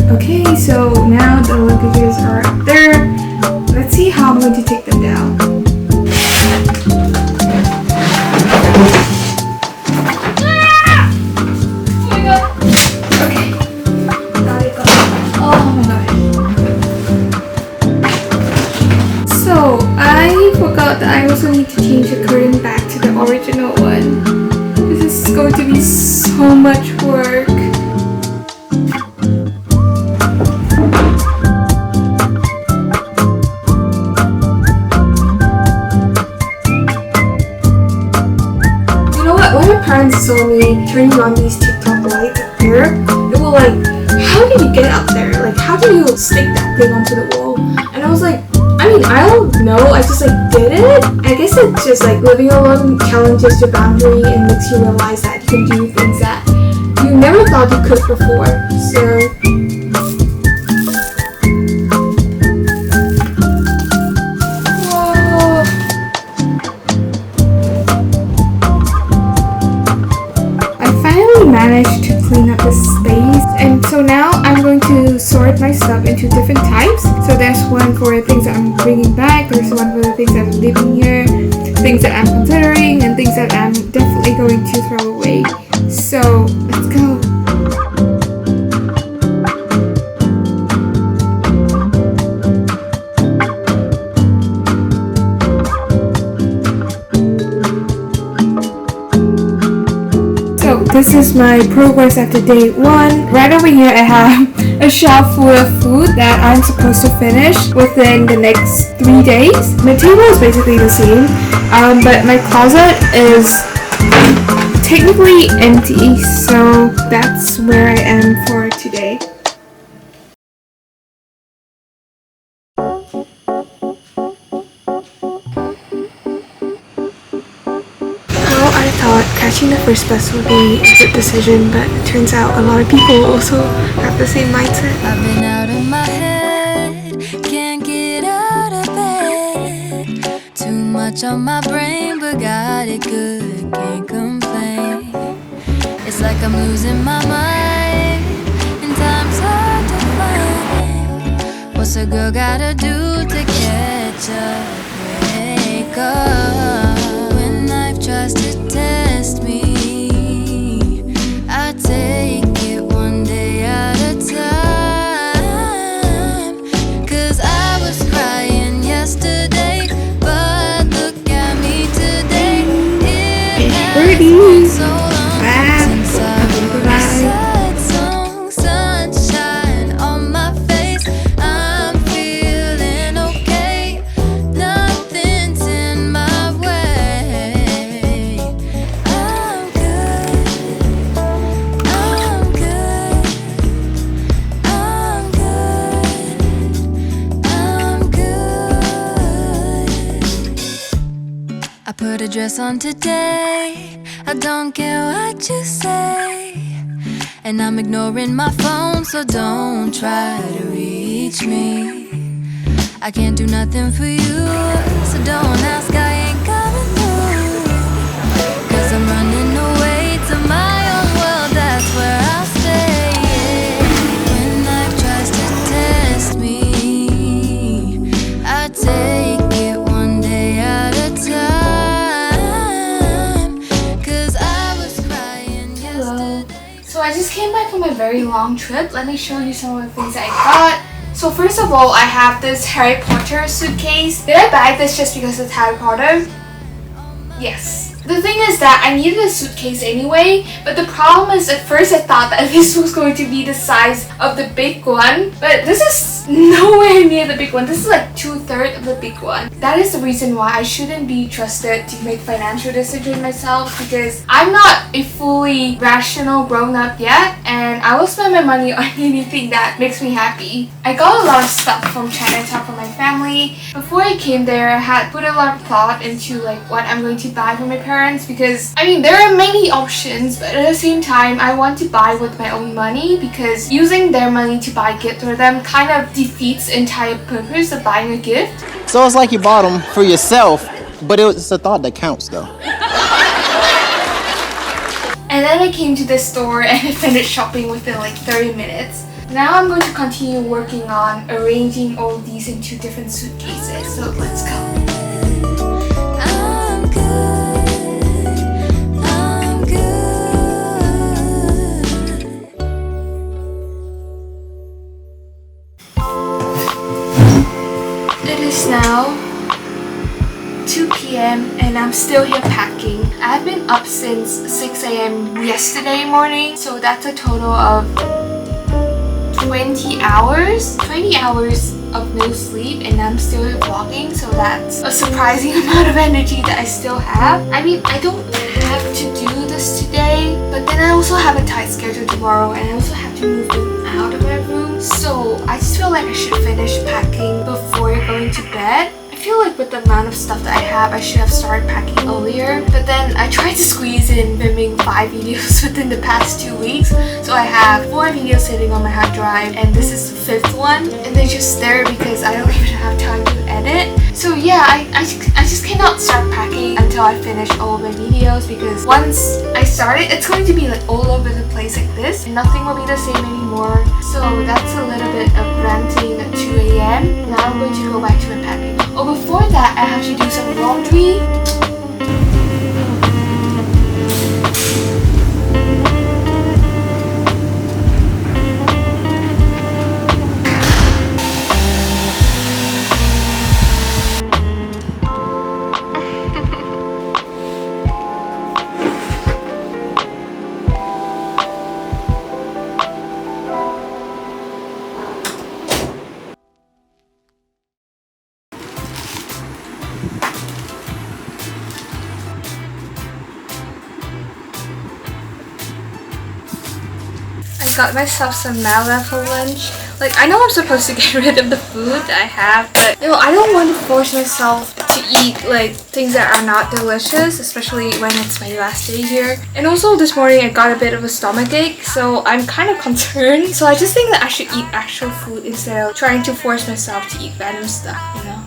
Okay, so now the luggages are up there. Let's see how I'm going to take them down. Oh my god. Okay. Got it. Oh my god. So I forgot that I also need to change the curtain back to the original one. This is going to be so much work. When my parents saw me turning on these TikTok lights up there, they were like, how did you get it up there? Like, how do you stick that thing onto the wall? And I was like, I mean, I don't know, I just like did it. I guess it's just like living alone challenges your boundary and makes you realize that you can do things that you never thought you could before. So managed to clean up the space, and so now I'm going to sort my stuff into different types. So there's one for things that I'm bringing back, there's one for the things that I'm leaving here, things that I'm considering, and things that I'm definitely going to throw away. So let's go. This is my progress after day 1. Right over here I have a shelf full of food that I'm supposed to finish within the next 3 days. My table is basically the same, but my closet is technically empty, so that's where I am for today. I thought catching the first bus would be a good decision, but it turns out a lot of people also have the same mindset. I've been out of my head, can't get out of bed. Too much on my brain, but got it good, can't complain. It's like I'm losing my mind, and time's hard to find. What's a girl gotta do to catch up, wake up? Tries to test me, I take it one day at a time. 'Cause I was crying yesterday, but look at me today. It has been so long since I heard a sad song. Sunshine on my face, I'm feeling okay. Nothing's in my way. Put a dress on today, I don't care what you say. And I'm ignoring my phone, so don't try to reach me. I can't do nothing for you, so don't ask, I ain't coming through. 'Cause I'm running away to my own world, that's where I'll stay. When life tries to test me, I take it one day at a time. So I just came back from a very long trip. Let me show you some of the things I got. So first of all, I have this Harry Potter suitcase. Did I buy this just because it's Harry Potter? Yes. The thing is that I needed a suitcase anyway, but the problem is at first I thought that this was going to be the size of the big one, but this is nowhere near the big one. This is like 2/3 of the big one. That is the reason why I shouldn't be trusted to make financial decisions myself, because I'm not a fully rational grown-up yet, and I will spend my money on anything that makes me happy. I got a lot of stuff from Chinatown for my family. Before I came there, I had put a lot of thought into like what I'm going to buy for my parents, because I mean there are many options, but at the same time I want to buy with my own money, because using their money to buy gifts for them kind of defeats the entire purpose of buying a gift. So it's like you bought them for yourself, but it's a thought that counts though. And then I came to this store and I finished shopping within like 30 minutes. Now I'm going to continue working on arranging all of these into different suitcases, so let's go. I'm good, I'm good. It is now 2 p.m. and I'm still here packing. I've been up since 6 a.m. yesterday morning, so that's a total of 20 hours of no sleep, and I'm still vlogging, so that's a surprising amount of energy that I still have. I mean, I don't have to do this today, but then I also have a tight schedule tomorrow, and I also have to move them out of my room, so I just feel like I should finish packing before going to bed. I feel like with the amount of stuff that I have, I should have started packing earlier, but then I tried to squeeze in filming 5 videos within the past 2 weeks, so I have 4 videos sitting on my hard drive, and this is the 5th one, and they're just there because I don't even have time to edit. So yeah, I just cannot start packing until I finish all of my videos, because once I start it, it's going to be like all over the place like this, and nothing will be the same anymore. So that's a little bit of ranting at 2 a.m. Now I'm going to go back to my packing. Oh, before that, I have to do some laundry. Got myself some mala for lunch. Like, I know I'm supposed to get rid of the food that I have, but you know, I don't want to force myself to eat like things that are not delicious, especially when it's my last day here. And also this morning I got a bit of a stomach ache, so I'm kind of concerned. So I just think that I should eat actual food instead of trying to force myself to eat random stuff, you know.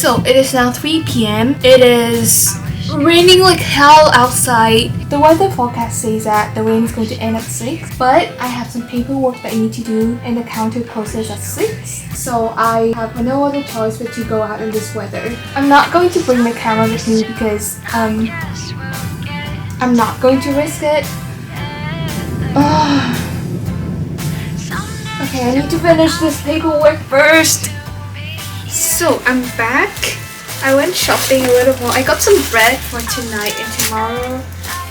So it is now 3 p.m. It is raining like hell outside. The weather forecast says that the rain is going to end at 6, but I have some paperwork that I need to do and the counter closes at 6. So I have no other choice but to go out in this weather. I'm not going to bring my camera with me because I'm not going to risk it. Okay, I need to finish this paperwork first. So I'm back. I went shopping a little more. I got some bread for tonight and tomorrow.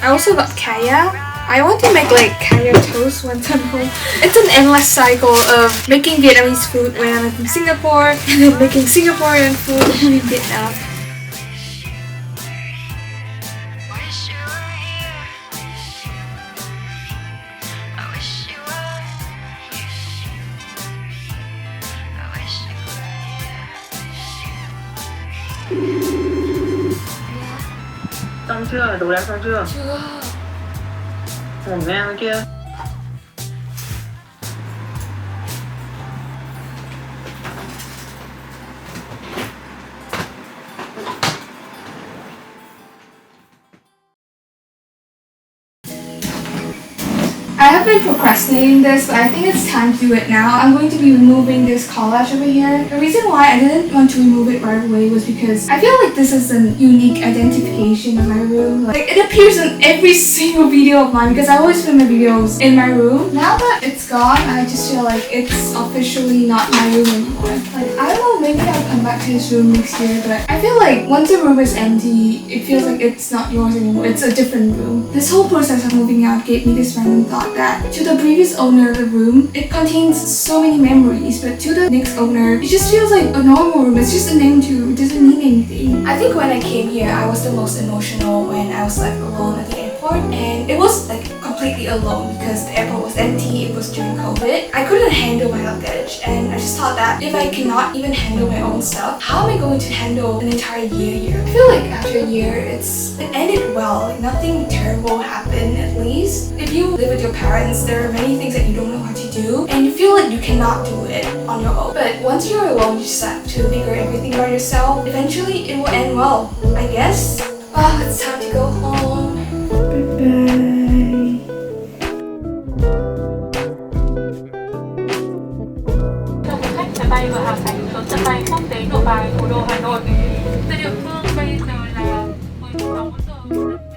I also got kaya. I want to make like kaya toast once I'm home. It's an endless cycle of making Vietnamese food when I'm in Singapore, and then making Singaporean food when I'm in Vietnam. Xong chưa? Đồ đạc xong chưa? Chưa. Ổn ngang bên kia. I have been procrastinating this, but I think it's time to do it now. I'm going to be removing this collage over here. The reason why I didn't want to remove it right away was because I feel like this is a unique identification of my room. Like it appears in every single video of mine because I always film my videos in my room. Now that it's gone, I just feel like it's officially not my room anymore. Like I don't know, maybe I'll come back to this room next year, but I feel like once a room is empty, it feels like it's not yours anymore. It's a different room. This whole process of moving out gave me this random thought that to the previous owner of the room, it contains so many memories, but to the next owner, it just feels like a normal room. It's just a name to, it doesn't mean anything. I think when I came here, I was the most emotional when I was left alone at the airport, and it was like completely alone because the airport was empty. It was during COVID. I couldn't handle my luggage, and I just thought that if I cannot even handle my own stuff, how am I going to handle an entire year here? I feel like after a year, it ended well. Like nothing terrible happened, at least. If you live with your parents, there are many things that you don't know how to do, and you feel like you cannot do it on your own. But once you're alone, you just have to figure everything out yourself. Eventually, it will end well, I guess. Oh, it's time to go home. Bye-bye. Máy bay vừa hạ cánh xuống sân bay quốc tế Nội Bài, thủ đô Hà Nội. Từ địa phương bây giờ là 16 giờ 55.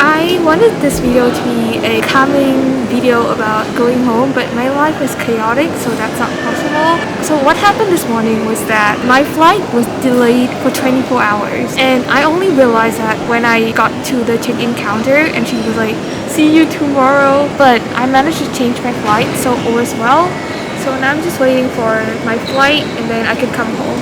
I wanted this video to be a calming video about going home, but my life is chaotic, so that's not possible. So what happened this morning was that my flight was delayed for 24 hours, and I only realized that when I got to the check-in counter and she was like, "See you tomorrow," but I managed to change my flight, so all is well. So now I'm just waiting for my flight and then I can come home.